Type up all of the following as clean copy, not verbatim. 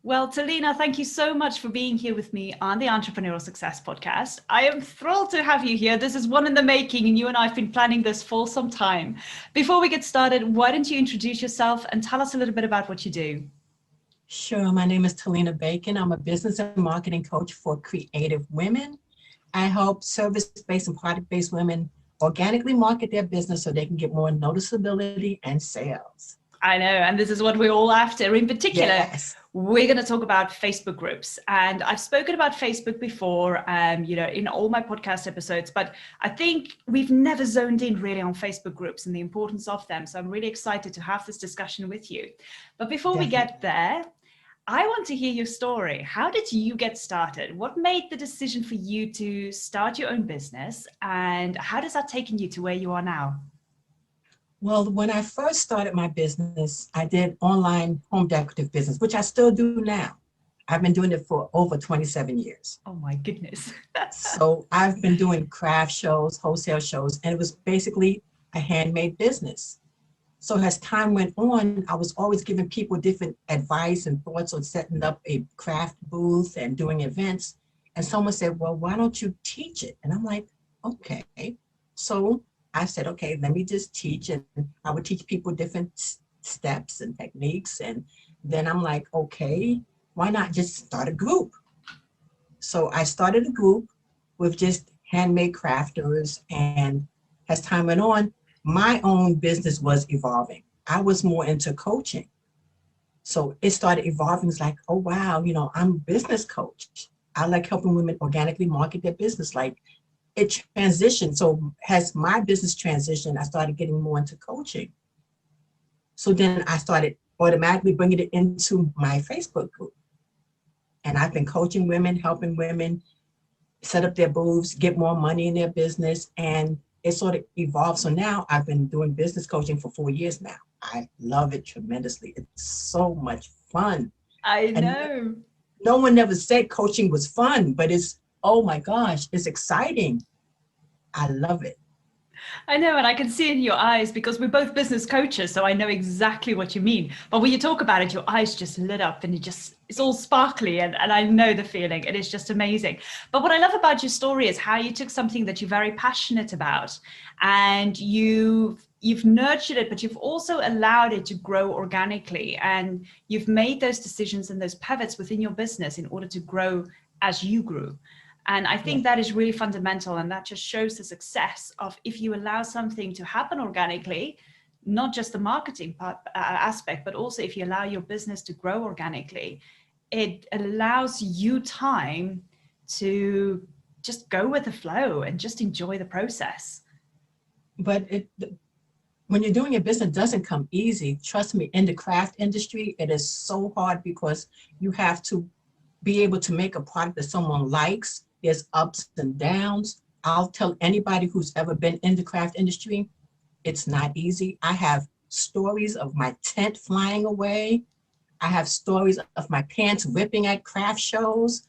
Well, Talena, thank you so much for being here with me on the Entrepreneurial Success Podcast. I am thrilled to have you here. This is one in the making, and you and I have been planning this for some time. Before we get started, why don't you introduce yourself and tell us a little bit about what you do? Sure. My name is Talena Bacon. I'm a business and marketing coach for creative women. I help service-based and product-based women organically market their business so they can get more noticeability and sales. I know, and this is what we're all after. In particular, Yes. we're going to talk about Facebook groups. And I've spoken about Facebook before, in all my podcast episodes, but I think we've never zoned in really on Facebook groups and the importance of them. So I'm really excited to have this discussion with you. But before we Definitely. get there, I want to hear your story. How did you get started? What made the decision for you to start your own business? And how does that taken you to where you are now? Well, when I first started my business, I did online home decorative business, which I still do now. I've been doing it for over 27 years. Oh my goodness. So I've been doing craft shows, wholesale shows, and it was basically a handmade business. So as time went on, I was always giving people different advice and thoughts on setting up a craft booth and doing events. And someone said, well, why don't you teach it? And I'm like, okay. So I said, okay, let me just teach. And I would teach people different steps and techniques. And then I'm like, okay, why not just start a group? So I started a group with just handmade crafters. And as time went on, my own business was evolving. I was more into coaching. So it started evolving. It's like, oh, wow, I'm a business coach. I like helping women organically market their business. Like it transitioned. So as my business transitioned, I started getting more into coaching. So then I started automatically bringing it into my Facebook group. And I've been coaching women, helping women set up their booths, get more money in their business, and it sort of evolved. So now I've been doing business coaching for 4 years now. I love it tremendously. It's so much fun. I And know. no one ever said coaching was fun, but it's, oh my gosh, it's exciting. I love it. I know, and I can see in your eyes because we're both business coaches, so I know exactly what you mean. But when you talk about it, your eyes just lit up and it's all sparkly, and I know the feeling. It is just amazing. But what I love about your story is how you took something that you're very passionate about and you've nurtured it, but you've also allowed it to grow organically. And you've made those decisions and those pivots within your business in order to grow as you grew. And I Yeah. think that is really fundamental. And that just shows the success of if you allow something to happen organically, not just the marketing part, aspect, but also if you allow your business to grow organically, it allows you time to just go with the flow and just enjoy the process. But when you're doing a business, it doesn't come easy. Trust me, in the craft industry, it is so hard because you have to be able to make a product that someone likes. There's ups and downs. I'll tell anybody who's ever been in the craft industry, it's not easy. I have stories of my tent flying away. I have stories of my pants ripping at craft shows.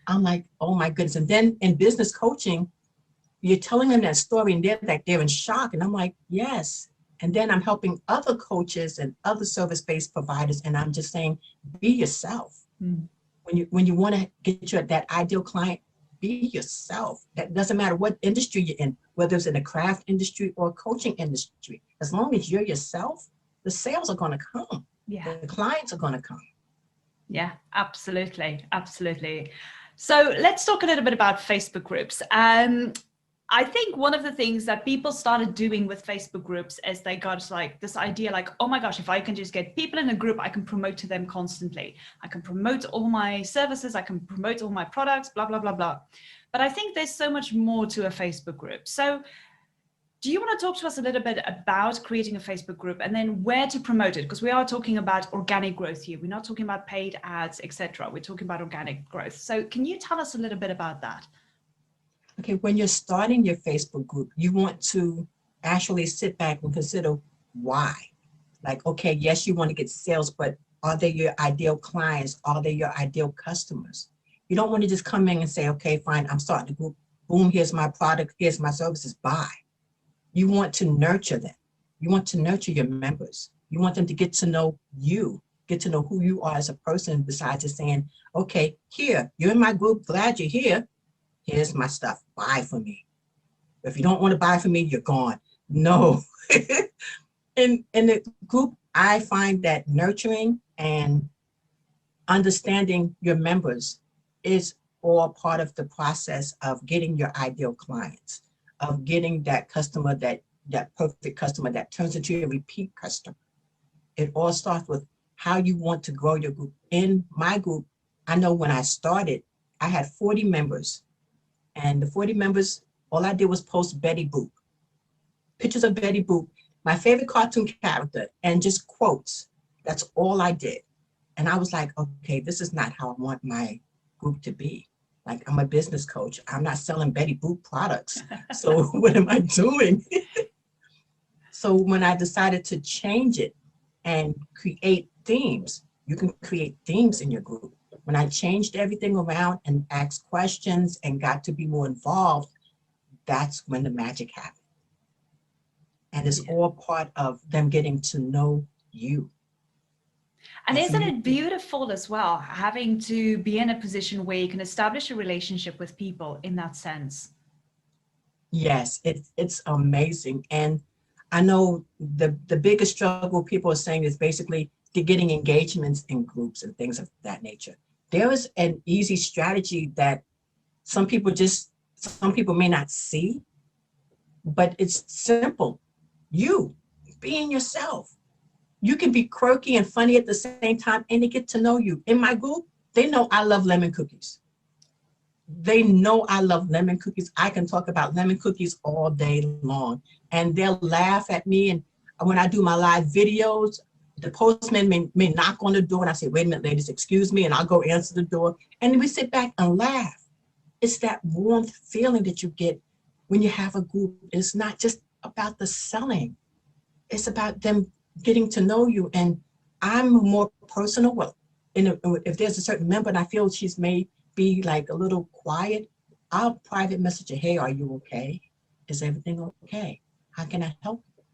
I'm like, oh my goodness. And then in business coaching, you're telling them that story and they're like, they're in shock. And I'm like, yes. And then I'm helping other coaches and other service-based providers. And I'm just saying, be yourself. Mm. When you want to get that ideal client, be yourself. That doesn't matter what industry you're in, whether it's in the craft industry or coaching industry. As long as you're yourself, the sales are going to come. Yeah. The clients are going to come. Yeah, absolutely. Absolutely. So let's talk a little bit about Facebook groups. I think one of the things that people started doing with Facebook groups is they got like this idea like, oh my gosh, if I can just get people in a group, I can promote to them constantly. I can promote all my services. I can promote all my products, blah, blah, blah, blah. But I think there's so much more to a Facebook group. So do you want to talk to us a little bit about creating a Facebook group and then where to promote it? Because we are talking about organic growth here. We're not talking about paid ads, etc. We're talking about organic growth. So can you tell us a little bit about that? Okay, when you're starting your Facebook group, you want to actually sit back and consider why. Like, okay, yes, you want to get sales, but are they your ideal clients? Are they your ideal customers? You don't want to just come in and say, okay, fine, I'm starting a group. Boom, here's my product, here's my services, bye. You want to nurture them. You want to nurture your members. You want them to get to know you. get to know who you are as a person, besides just saying, okay, here, you're in my group, glad you're here. Here's my stuff, buy from me. If you don't want to buy from me, you're gone. No. In the group, I find that nurturing and understanding your members is all part of the process of getting your ideal clients, of getting that customer, that perfect customer that turns into a repeat customer. It all starts with how you want to grow your group. In my group, I know when I started, I had 40 members, and the 40 members, all I did was post Betty Boop, pictures of Betty Boop, my favorite cartoon character, and just quotes. That's all I did. And I was like, okay, this is not how I want my group to be. Like, I'm a business coach. I'm not selling Betty Boop products. So what am I doing? So when I decided to change it and create themes, you can create themes in your group. When I changed everything around and asked questions and got to be more involved, that's when the magic happened. And it's all part of them getting to know you. And isn't it beautiful as well, having to be in a position where you can establish a relationship with people in that sense? Yes, it's amazing. And I know the biggest struggle people are saying is basically getting engagements in groups and things of that nature. There is an easy strategy that some people may not see, but it's simple. You being yourself. You can be quirky and funny at the same time, and they get to know you. In my group, they know I love lemon cookies. They know I love lemon cookies. I can talk about lemon cookies all day long, and they'll laugh at me. And when I do my live videos, the postman may knock on the door, and I say, wait a minute, ladies, excuse me, and I'll go answer the door. And we sit back and laugh. It's that warmth feeling that you get when you have a group. It's not just about the selling. It's about them getting to know you. And I'm more personal. Well, if there's a certain member and I feel she's may be like a little quiet, I'll private message her, hey, are you okay? Is everything okay? How can I help you?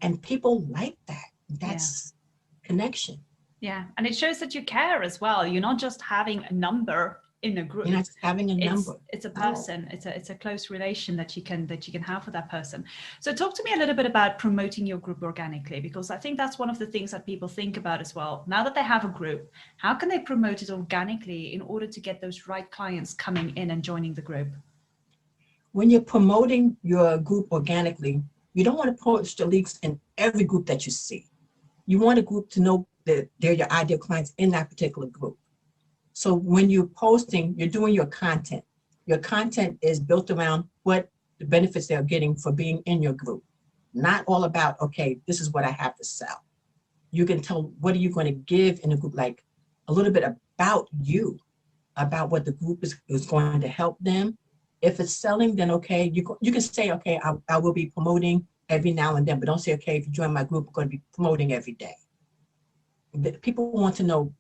And people like that. That's connection. Yeah, and it shows that you care as well. You're not just having a number in a group. You're not just having a number. It's a person. It's a close relation that you can have with that person. So talk to me a little bit about promoting your group organically, because I think that's one of the things that people think about as well. Now that they have a group, how can they promote it organically in order to get those right clients coming in and joining the group? When you're promoting your group organically, you don't want to post your links in every group that you see. You want a group to know that they're your ideal clients in that particular group. So when you're posting, you're doing your content. Your content is built around what the benefits they're getting for being in your group. Not all about, okay, this is what I have to sell. You can tell what are you going to give in a group, like a little bit about you, about what the group is going to help them. If it's selling, then okay, you can say, okay, I will be promoting every now and then, but don't say, okay, if you join my group, I'm going to be promoting every day. People want to know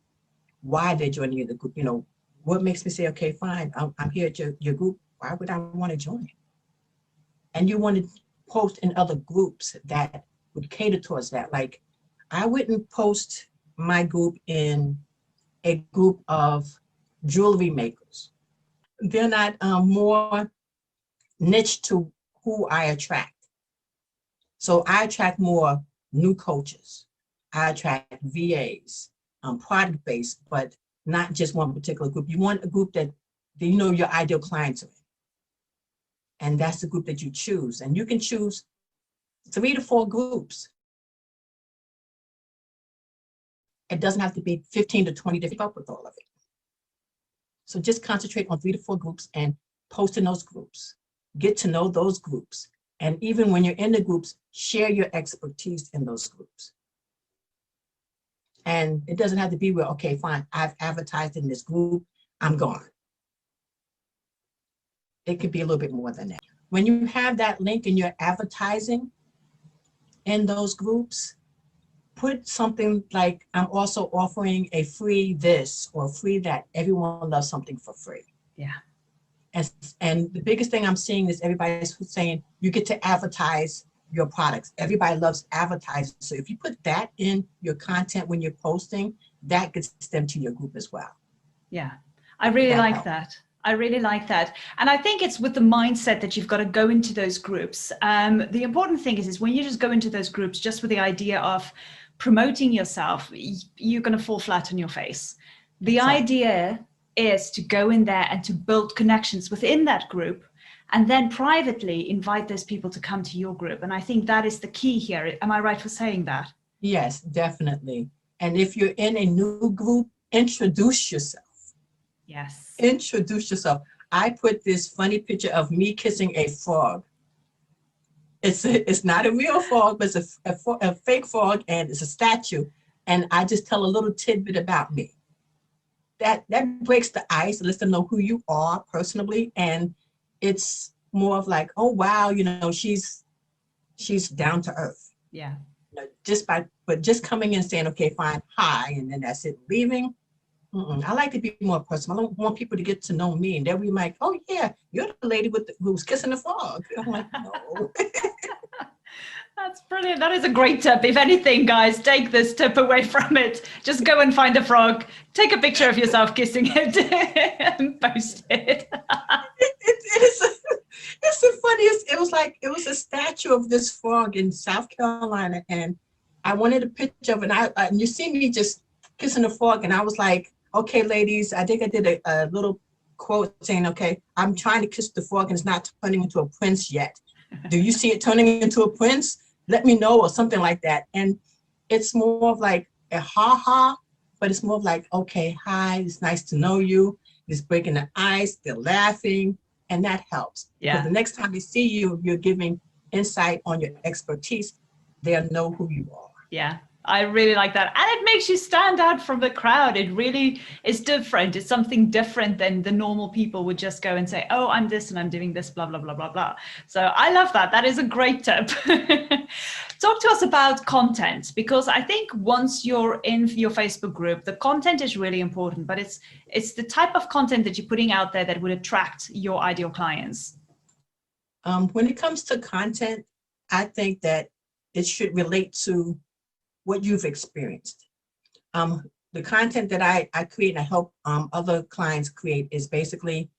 why they're joining the group. You know, what makes me say, okay, fine, I'm here at your group. Why would I want to join? And you want to post in other groups that would cater towards that. Like, I wouldn't post my group in a group of jewelry makers. They're not more niche to who I attract. So I attract more new coaches. I attract VAs, product-based, but not just one particular group. You want a group that you know your ideal clients are in. And that's the group that you choose. And you can choose 3 to 4 groups. It doesn't have to be 15 to 20 to keep up with all of it. So just concentrate on 3 to 4 groups and post in those groups. Get to know those groups. And even when you're in the groups, share your expertise in those groups. And it doesn't have to be where, okay, fine, I've advertised in this group, I'm gone. It could be a little bit more than that. When you have that link and you're advertising in those groups, put something like, I'm also offering a free this or free that. Everyone loves something for free. Yeah. And the biggest thing I'm seeing is everybody's saying you get to advertise your products. Everybody loves advertising. So if you put that in your content when you're posting, that gets them to your group as well. Yeah, I really That like helps. that. I really like that. And I think it's with the mindset that you've got to go into those groups. The important thing is when you just go into those groups just with the idea of promoting yourself, you're going to fall flat on your face. The Exactly. idea is to go in there and to build connections within that group and then privately invite those people to come to your group. And I think that is the key here. Am I right for saying that? Yes, definitely. And if you're in a new group, introduce yourself. Yes. Introduce yourself. I put this funny picture of me kissing a frog. It's not a real frog, but it's a fake frog, and it's a statue. And I just tell a little tidbit about me. That breaks the ice, lets them know who you are personally, and it's more of like, oh wow, she's down to earth. Yeah. Just coming in saying, okay, fine, hi, and then that's it. Leaving. I like to be more personal. I don't want people to get to know me, and they'll be like, "Oh yeah, you're the lady who's kissing the frog." I'm like, no. That's brilliant. That is a great tip. If anything, guys, take this tip away from it. Just go and find a frog, take a picture of yourself kissing it, and post it. It's the funniest. It was a statue of this frog in South Carolina, and I wanted a picture of it. And you see me just kissing the frog, and I was like, okay, ladies, I think I did a little quote saying, okay, I'm trying to kiss the frog and it's not turning into a prince yet. Do you see it turning into a prince? Let me know, or something like that. And it's more of like a ha-ha, but it's more of like, okay, hi, it's nice to know you. It's breaking the ice, they're laughing, and that helps. Because the next time they see you, you're giving insight on your expertise. They'll know who you are. Yeah. I really like that. And it makes you stand out from the crowd. It really is different. It's something different than the normal people would just go and say, oh, I'm this and I'm doing this, blah, blah, blah, blah, blah. So I love that. That is a great tip. Talk to us about content, because I think once you're in your Facebook group, the content is really important, but it's the type of content that you're putting out there that would attract your ideal clients. When it comes to content, I think that it should relate to what you've experienced. The content that I create and I help other clients create is basically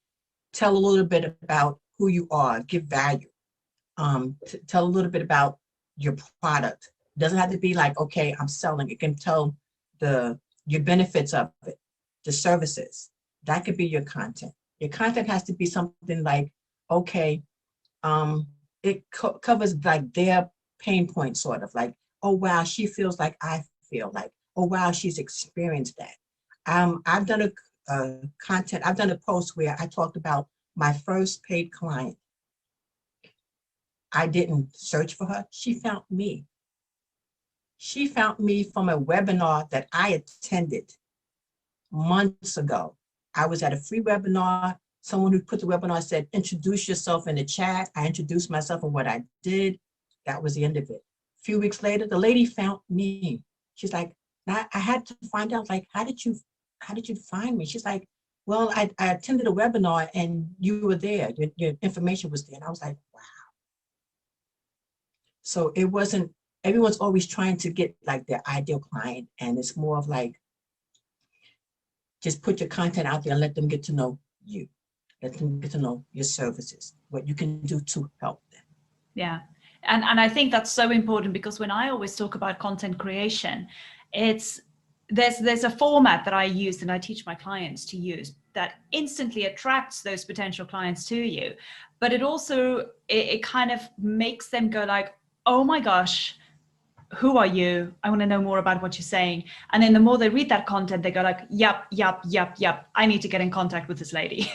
tell a little bit about who you are, give value, tell a little bit about your product. It doesn't have to be like, okay, I'm selling. It can tell your benefits of it, the services. That could be your content. Your content has to be something like, okay, it covers like their pain point, sort of like, oh wow, she feels like I feel, like, oh wow, she's experienced that. I've done I've done a post where I talked about my first paid client. I didn't search for her. She found me. She found me from a webinar that I attended months ago. I was at a free webinar. Someone who put the webinar said, introduce yourself in the chat. I introduced myself and what I did. That was the end of it. A few weeks later, the lady found me. She's like, I had to find out, like, how did you find me? She's like, well, I attended a webinar and you were there. Your information was there. And I was like, wow. So it wasn't, everyone's always trying to get like their ideal client. And it's more of like, just put your content out there and let them get to know you. Let them get to know your services, what you can do to help them. Yeah. And I think that's so important, because when I always talk about content creation, there's a format that I use and I teach my clients to use that instantly attracts those potential clients to you. But it also, it kind of makes them go like, oh my gosh, who are you? I want to know more about what you're saying. And then the more they read that content, they go like, yep, I need to get in contact with this lady.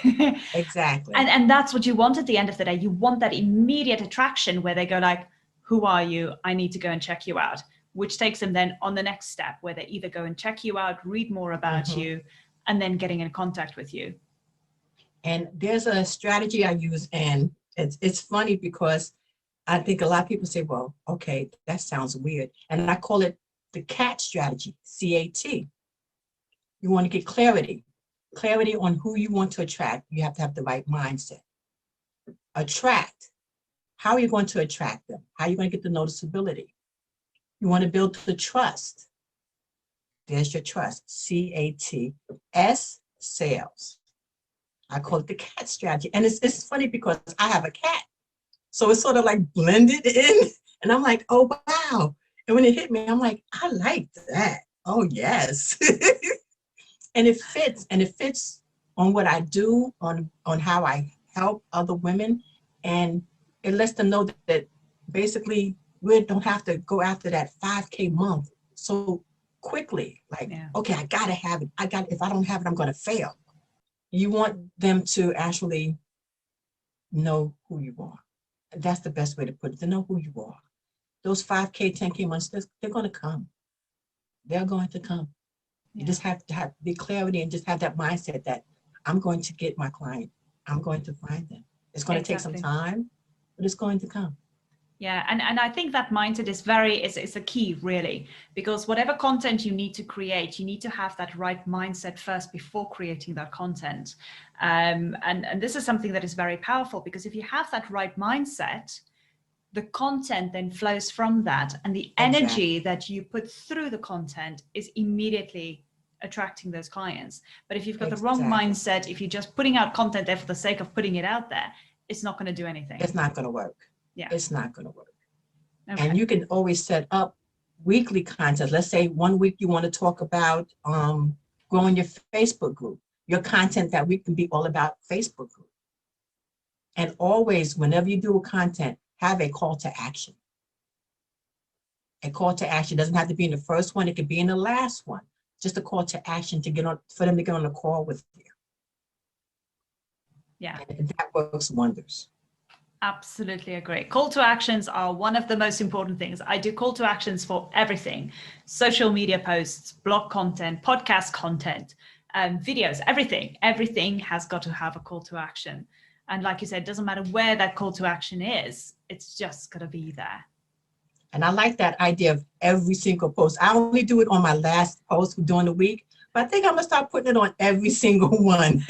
Exactly. And that's what you want at the end of the day. You want that immediate attraction where they go like, who are you? I need to go and check you out, which takes them then on the next step where they either go and check you out, read more about you, and then getting in contact with you. And there's a strategy I use, and it's funny because I think a lot of people say, well, okay, that sounds weird. And I call it the CAT strategy, C-A-T. You want to get clarity on who you want to attract. You have to have the right mindset. Attract. How are you going to attract them? How are you going to get the noticeability? You want to build the trust. There's your trust, CATS, sales. I call it the cat strategy. And it's funny because I have a cat. So it's sort of like blended in. And I'm like, oh, wow. And when it hit me, I'm like, I like that. Oh, yes. And it fits on what I do, on how I help other women. And it lets them know that basically we don't have to go after that 5K month so quickly. Like, Yeah. okay, I gotta have it. If I don't have it, I'm gonna fail. You want them to actually know who you are. That's the best way to put it, to know who you are. Those 5K, 10K months, they're gonna come. They're going to come. You just have to have the clarity and just have that mindset that I'm going to get my client. I'm going to find them. It's going to take some time, but it's going to come. Yeah, and I think that mindset is it's a key, really, because whatever content you need to create, you need to have that right mindset first before creating that content. And this is something that is very powerful, because if you have that right mindset, the content then flows from that, and the energy that you put through the content is immediately attracting those clients. But if you've got the wrong mindset, if you're just putting out content there for the sake of putting it out there, it's not going to do anything. It's not going to work. Yeah, it's not going to work. Okay. And you can always set up weekly content. Let's say one week you want to talk about growing your Facebook group. Your content that week can be all about Facebook group. And always, whenever you do a content, have a call to action. A call to action doesn't have to be in the first one. It could be in the last one. Just a call to action to get on, for them to get on a call with you. Yeah. And that works wonders. Absolutely agree. Call to actions are one of the most important things. I do call to actions for everything: social media posts, blog content, podcast content, videos, everything. Everything has got to have a call to action. And like you said, it doesn't matter where that call to action is, it's just got to be there. And I like that idea of every single post. I only do it on my last post during the week, but I think I'm gonna start putting it on every single one.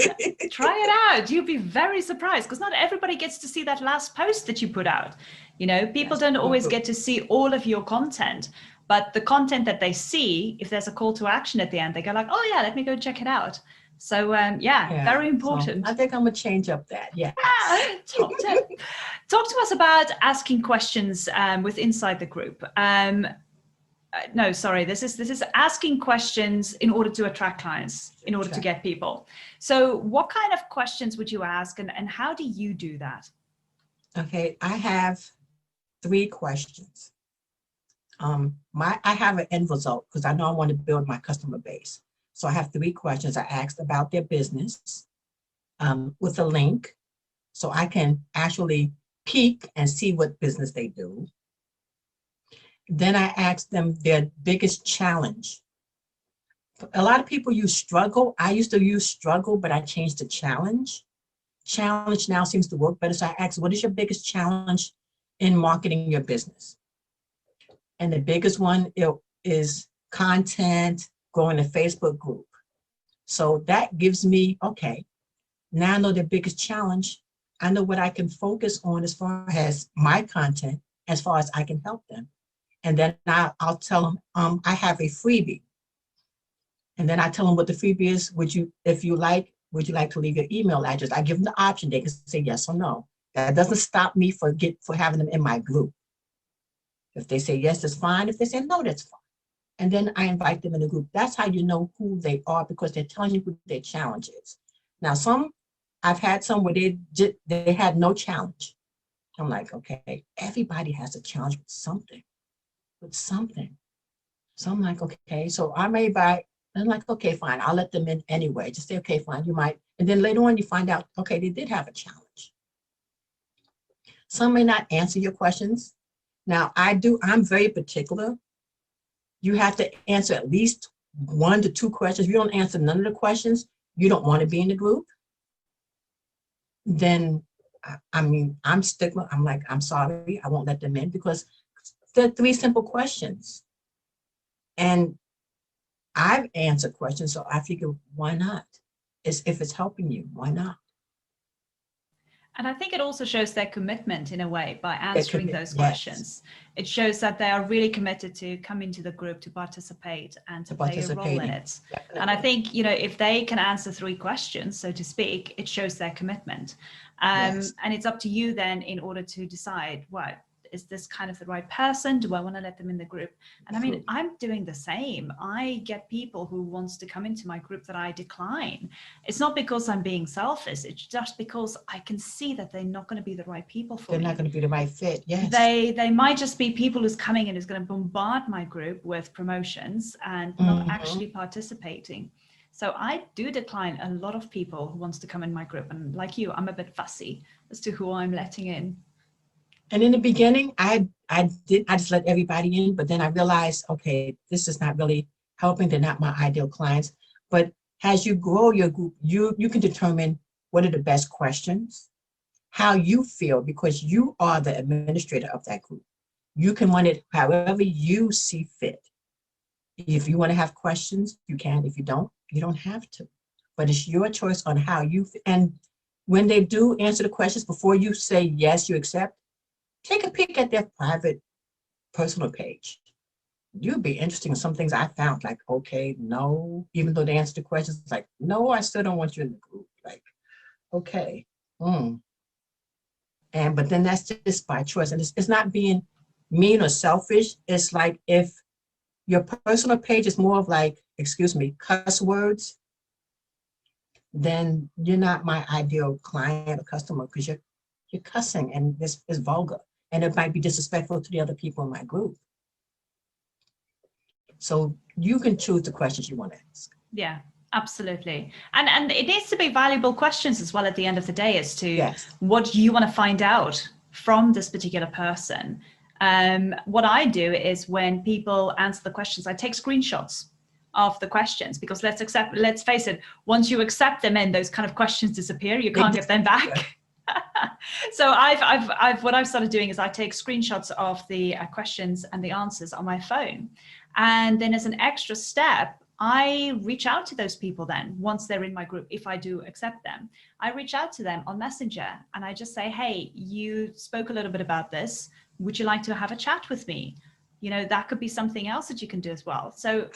Try it out. You'll be very surprised, because not everybody gets to see that last post that you put out. You know, people don't always get to see all of your content, but the content that they see, if there's a call to action at the end, they go like, oh yeah, let me go check it out. So very important. So I think I'm gonna change up that. Yeah. Top tip. Talk to us about asking questions with inside the group. No, sorry, this is asking questions in order to attract clients, in order to get people. So what kind of questions would you ask, and how do you do that? Okay, I have 3 questions. I have an end result because I know I want to build my customer base. So I have 3 questions. I asked about their business with a link, so I can actually peek and see what business they do. Then I asked them their biggest challenge. A lot of people use struggle. I used to use struggle, but I changed to challenge. Challenge now seems to work better. So I asked, what is your biggest challenge in marketing your business? And the biggest one is content, growing a Facebook group. So that gives me, okay, now I know the biggest challenge. I know what I can focus on as far as my content, as far as I can help them. And then I'll tell them, I have a freebie. And then I tell them what the freebie is. Would you like to leave your email address? I give them the option. They can say yes or no. That doesn't stop me for having them in my group. If they say yes, that's fine. If they say no, that's fine. And then I invite them in the group. That's how you know who they are, because they're telling you who their challenge is. Now, I've had some where they had no challenge. I'm like, okay, everybody has a challenge with something. So I'm like, okay, so I'm like, okay, fine, I'll let them in anyway. Just say, okay, fine, you might. And then later on you find out, okay, they did have a challenge. Some may not answer your questions. Now I'm very particular. You have to answer at least 1 to 2 questions. If you don't answer none of the questions, you don't want to be in the group. Then, I'm stickler. I'm like, I'm sorry, I won't let them in, because they're 3 simple questions. And I've answered questions, so I figure, why not? If it's helping you, why not? And I think it also shows their commitment in a way by answering those Yes, questions. It shows that they are really committed to come into the group, to participate and to play a role in it. Definitely. And I think, you know, if they can answer 3 questions, so to speak, it shows their commitment. Yes. And it's up to you then in order to decide, well, is this kind of the right person? Do I want to let them in the group? And I mean, I'm doing the same. I get people who wants to come into my group that I decline. It's not because I'm being selfish. It's just because I can see that they're not going to be the right people for me. They're not going to be the right fit. Yes. They might just be people who's coming in, who's going to bombard my group with promotions and not actually participating. So I do decline a lot of people who wants to come in my group. And like you, I'm a bit fussy as to who I'm letting in. And in the beginning, I just let everybody in, but then I realized, okay, this is not really helping. They're not my ideal clients. But as you grow your group, you can determine what are the best questions, how you feel, because you are the administrator of that group. You can run it however you see fit. If you want to have questions, you can. If you don't have to. But it's your choice on how you, and when they do answer the questions, before you say yes, you accept, take a peek at their private personal page. You'd be interested in some things I found, like, okay, no, even though they answered the questions, it's like, no, I still don't want you in the group. Like, okay. But then that's just by choice. And it's not being mean or selfish. It's like if your personal page is more of like, excuse me, cuss words, then you're not my ideal client or customer, because you're cussing and this is vulgar. And it might be disrespectful to the other people in my group. So you can choose the questions you want to ask. Yeah, absolutely. And it needs to be valuable questions as well at the end of the day as to what you want to find out from this particular person. What I do is when people answer the questions, I take screenshots of the questions, because let's face it, once you accept them in, those kind of questions disappear. You can't get them back. So what I've started doing is I take screenshots of the questions and the answers on my phone. And then as an extra step, I reach out to those people then, once they're in my group, if I do accept them. I reach out to them on Messenger and I just say, hey, you spoke a little bit about this. Would you like to have a chat with me? You know, that could be something else that you can do as well. So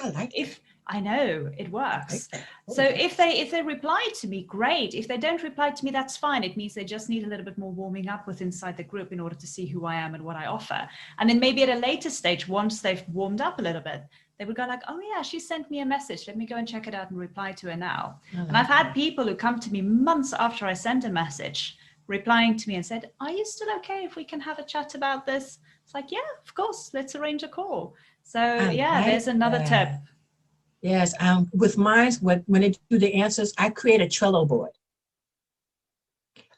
I know it works. So if they reply to me, great. If they don't reply to me, that's fine. It means they just need a little bit more warming up with inside the group in order to see who I am and what I offer. And then maybe at a later stage, once they've warmed up a little bit, they would go like, oh yeah, she sent me a message. Let me go and check it out and reply to her now. And I've had people who come to me months after I sent a message, replying to me and said, are you still okay if we can have a chat about this? It's like, yeah, of course, let's arrange a call. So yeah, there's another tip. Yes, with mine, when they do the answers, I create a Trello board.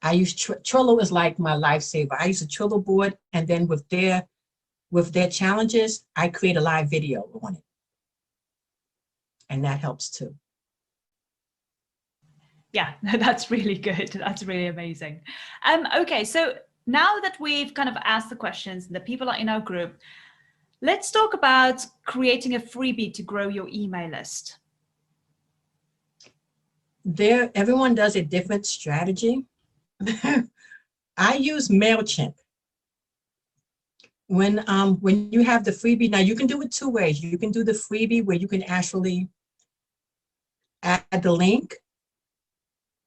I use Trello is like my lifesaver. I use a Trello board, and then with their challenges, I create a live video on it, and that helps too. Yeah, that's really good. That's really amazing. Okay, so now that we've kind of asked the questions and the people are in our group, let's talk about creating a freebie to grow your email list. Everyone does a different strategy. I use MailChimp. When you have the freebie, now you can do it 2 ways. You can do the freebie where you can actually add the link.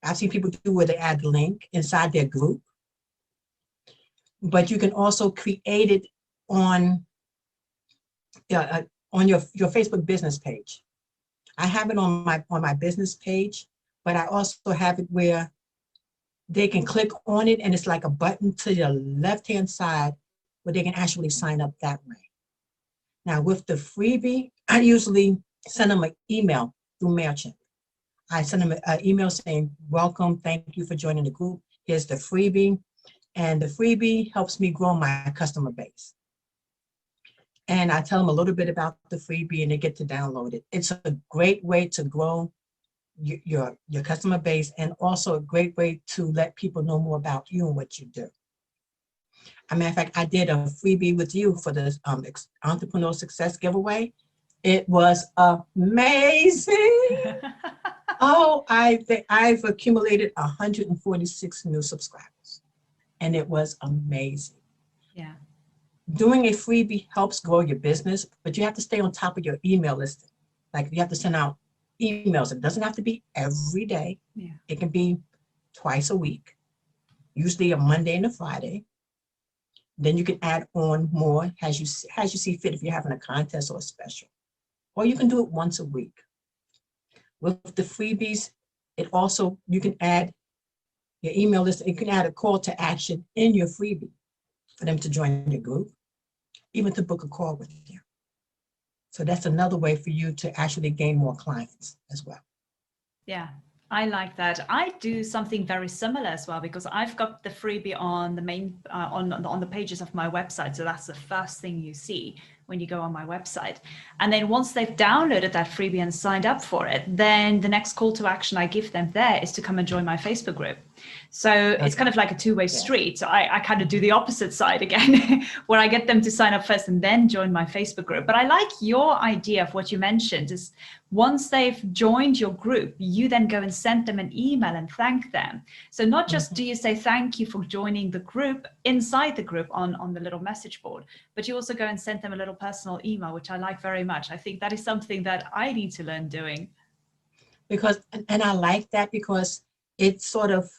I've seen people do where they add the link inside their group. But you can also create it on your Facebook business page. I have it on my business page, but I also have it where they can click on it and it's like a button to the left-hand side where they can actually sign up that way. Now with the freebie, I usually send them an email through MailChimp. I send them an email saying, welcome, thank you for joining the group. Here's the freebie. And the freebie helps me grow my customer base. And I tell them a little bit about the freebie and they get to download it. It's a great way to grow your customer base, and also a great way to let people know more about you and what you do. As a matter of fact, I did a freebie with you for the Entrepreneur Success Giveaway. It was amazing. Oh, I've accumulated 146 new subscribers. and it was amazing. Yeah. Doing a freebie helps grow your business, but you have to stay on top of your email list. Like you have to send out emails. It doesn't have to be every day. Yeah. It can be twice a week, usually a Monday and a Friday. Then you can add on more as you see fit if you're having a contest or a special. Or you can do it once a week. With the freebies, it also, you can add your email list. You can add a call to action in your freebie for them to join your group, even to book a call with you. So that's another way for you to actually gain more clients as well. Yeah, I like that. I do something very similar as well, because I've got the freebie on the main on the pages of my website. So that's the first thing you see when you go on my website. And then once they've downloaded that freebie and signed up for it, then the next call to action I give them there is to come and join my Facebook group. So it's kind of like a two-way street. So I kind of do the opposite side again, where I get them to sign up first and then join my Facebook group. But I like your idea of what you mentioned is once they've joined your group, you then go and send them an email and thank them. So not just do you say thank you for joining the group inside the group on the little message board, but you also go and send them a little personal email, which I like very much. I think that is something that I need to learn doing. Because, and I like that because it sort of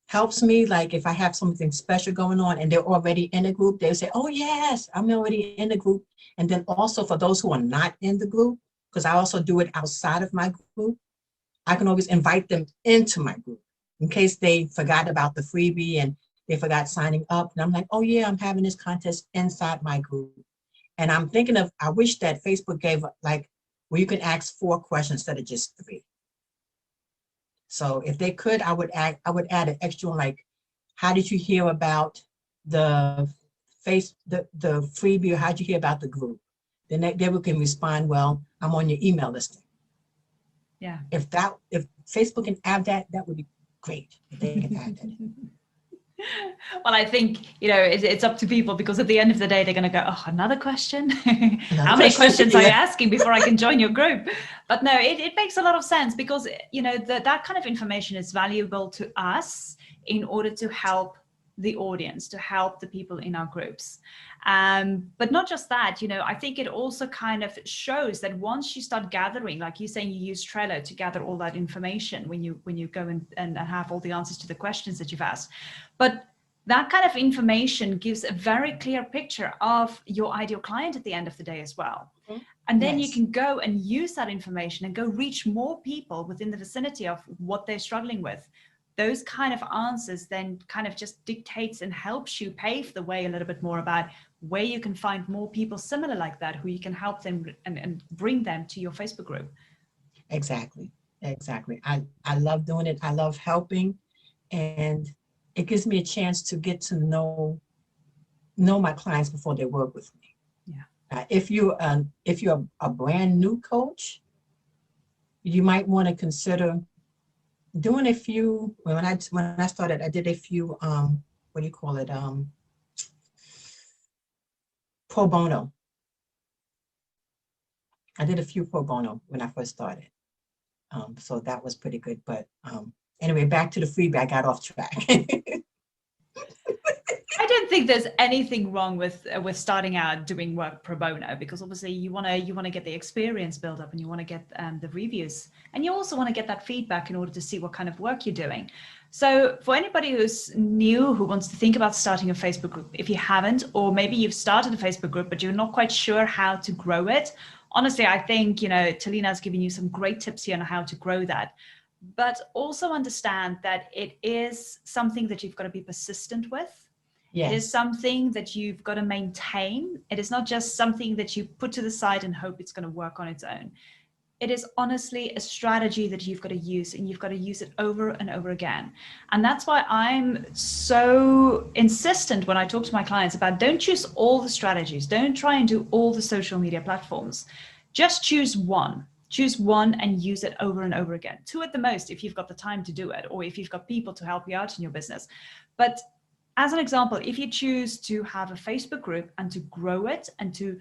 helps me. Like if I have something special going on and they're already in a group, they'll say, oh yes, I'm already in the group. And then also for those who are not in the group, because I also do it outside of my group, I can always invite them into my group in case they forgot about the freebie and they forgot signing up. And I'm like, oh yeah, I'm having this contest inside my group. And I'm thinking of, I wish that Facebook gave like, where you can ask 4 questions instead of just 3. So if they could, I would add an extra one like, how did you hear about the freebie, or how did you hear about the group? Then they can respond, well, I'm on your email listing. Yeah. If Facebook can add that, that would be great. If they can add that. Well, I think, it's up to people, because at the end of the day, they're going to go, oh, another question? How many questions are you asking before I can join your group? But no, it makes a lot of sense, because, that kind of information is valuable to us in order to help the audience, to help the people in our groups. But not just that, I think it also kind of shows that once you start gathering, like you're saying, you use Trello to gather all that information when you go and have all the answers to the questions that you've asked. But that kind of information gives a very clear picture of your ideal client at the end of the day as well. And then you can go and use that information and go reach more people within the vicinity of what they're struggling with. Those kind of answers then kind of just dictates and helps you pave the way a little bit more about where you can find more people similar like that, who you can help them and bring them to your Facebook group. Exactly. I love doing it. I love helping, and it gives me a chance to get to know my clients before they work with me. Yeah. If you're a brand new coach, you might want to consider doing a few. When I started, I did a few what do you call it, pro bono. I did a few pro bono when I first started, so that was pretty good. But anyway, back to the freebie. I got off track. I don't think there's anything wrong with starting out doing work pro bono, because obviously you want to get the experience built up, and you want to get the reviews, and you also want to get that feedback in order to see what kind of work you're doing. So for anybody who's new, who wants to think about starting a Facebook group, if you haven't, or maybe you've started a Facebook group but you're not quite sure how to grow it, honestly, I think Talena's giving you some great tips here on how to grow that. But also understand that it is something that you've got to be persistent with. Yes. It is something that you've got to maintain. It is not just something that you put to the side and hope it's going to work on its own. It is honestly a strategy that you've got to use, and you've got to use it over and over again. And that's why I'm so insistent when I talk to my clients about, don't choose all the strategies. Don't try and do all the social media platforms. Just choose one. Choose one and use it over and over again. 2 at the most if you've got the time to do it, or if you've got people to help you out in your business. But as an example, if you choose to have a Facebook group and to grow it and to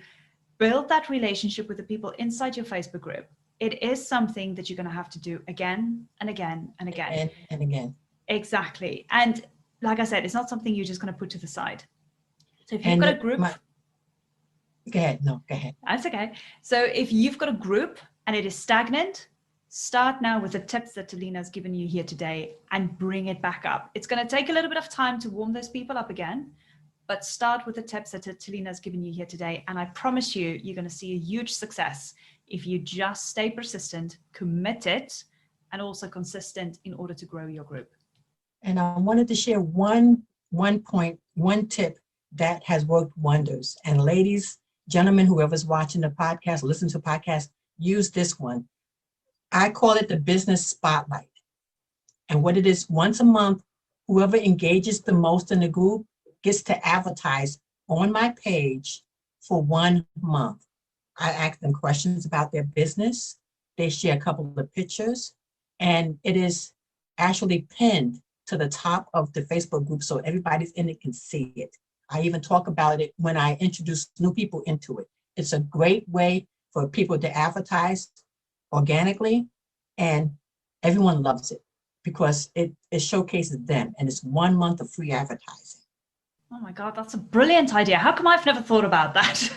build that relationship with the people inside your Facebook group, it is something that you're going to have to do again and again and again. And again. Exactly. And like I said, it's not something you're just going to put to the side. So if you've And got a group, go ahead. No, go ahead. that's okay. So if you've got a group and it is stagnant, start now with the tips that Talena has given you here today and bring it back up. It's going to take a little bit of time to warm those people up again, but start with the tips that Talena has given you here today. And I promise you, you're going to see a huge success if you just stay persistent, committed, and also consistent in order to grow your group. And I wanted to share one tip that has worked wonders. And ladies, gentlemen, whoever's watching the podcast, listen to the podcast, use this one. I call it the business spotlight. And what it is, once a month, whoever engages the most in the group gets to advertise on my page for 1 month. I ask them questions about their business. They share a couple of pictures, and it is actually pinned to the top of the Facebook group so everybody's in it can see it. I even talk about it when I introduce new people into it. It's a great way for people to advertise organically, and everyone loves it because it showcases them, and it's 1 month of free advertising. Oh my God, that's a brilliant idea. How come I've never thought about that?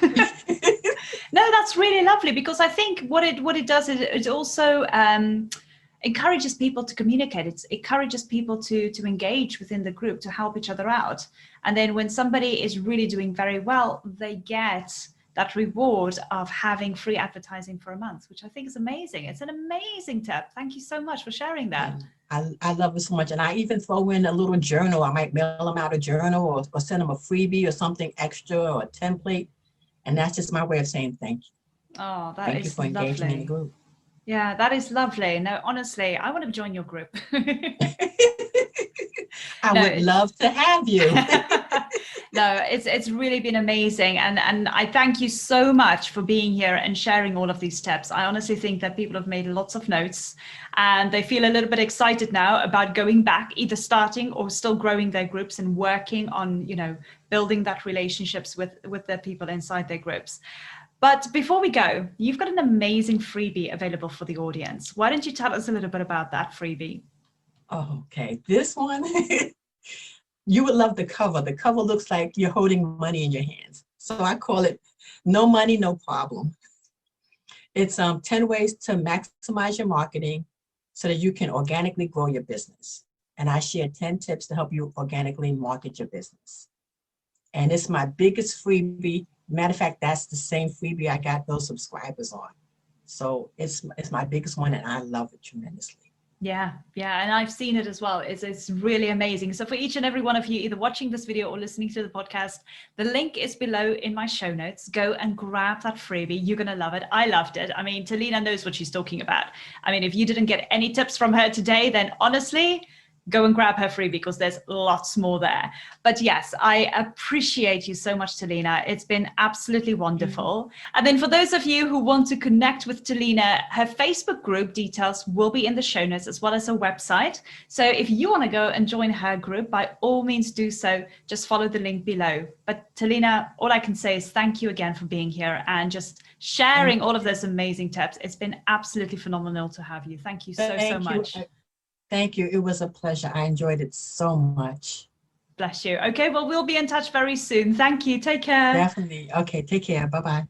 No, that's really lovely, because I think what it does is it also encourages people to communicate. It encourages people to engage within the group, to help each other out. And then when somebody is really doing very well, they get that reward of having free advertising for a month, which I think is amazing. It's an amazing tip. Thank you so much for sharing that. I love it so much. And I even throw in a little journal. I might mail them out a journal or send them a freebie or something extra or a template. And that's just my way of saying thank you. Oh, that thank you for engaging in the group. Yeah, that is lovely. No, honestly, I want to join your group. I would love to have you. No, it's really been amazing. And I thank you so much for being here and sharing all of these tips. I honestly think that people have made lots of notes and they feel a little bit excited now about going back, either starting or still growing their groups and working on, building that relationships with the people inside their groups. But before we go, you've got an amazing freebie available for the audience. Why don't you tell us a little bit about that freebie? Okay, this one, you would love the cover. The cover looks like you're holding money in your hands. So I call it No Money, No Problem. It's 10 ways to maximize your marketing so that you can organically grow your business. And I share 10 tips to help you organically market your business. And it's my biggest freebie. Matter of fact, that's the same freebie I got those subscribers on. So it's my biggest one, and I love it tremendously. Yeah, and I've seen it as well. It's really amazing. So for each and every one of you, either watching this video or listening to the podcast, the link is below in my show notes. Go and grab that freebie. You're going to love it. I loved it. I mean, Talena knows what she's talking about. I mean, if you didn't get any tips from her today, then honestly, go and grab her free because there's lots more there. But yes, I appreciate you so much, Talena. It's been absolutely wonderful. And then for those of you who want to connect with Talena, her Facebook group details will be in the show notes as well as her website. So if you want to go and join her group, by all means do so. Just follow the link below. But Talena, all I can say is thank you again for being here and just sharing all of those amazing tips. It's been absolutely phenomenal to have you. Thank you so much. Thank you. It was a pleasure. I enjoyed it so much. Bless you. Okay, well, we'll be in touch very soon. Thank you. Take care. Definitely. Okay, take care. Bye-bye.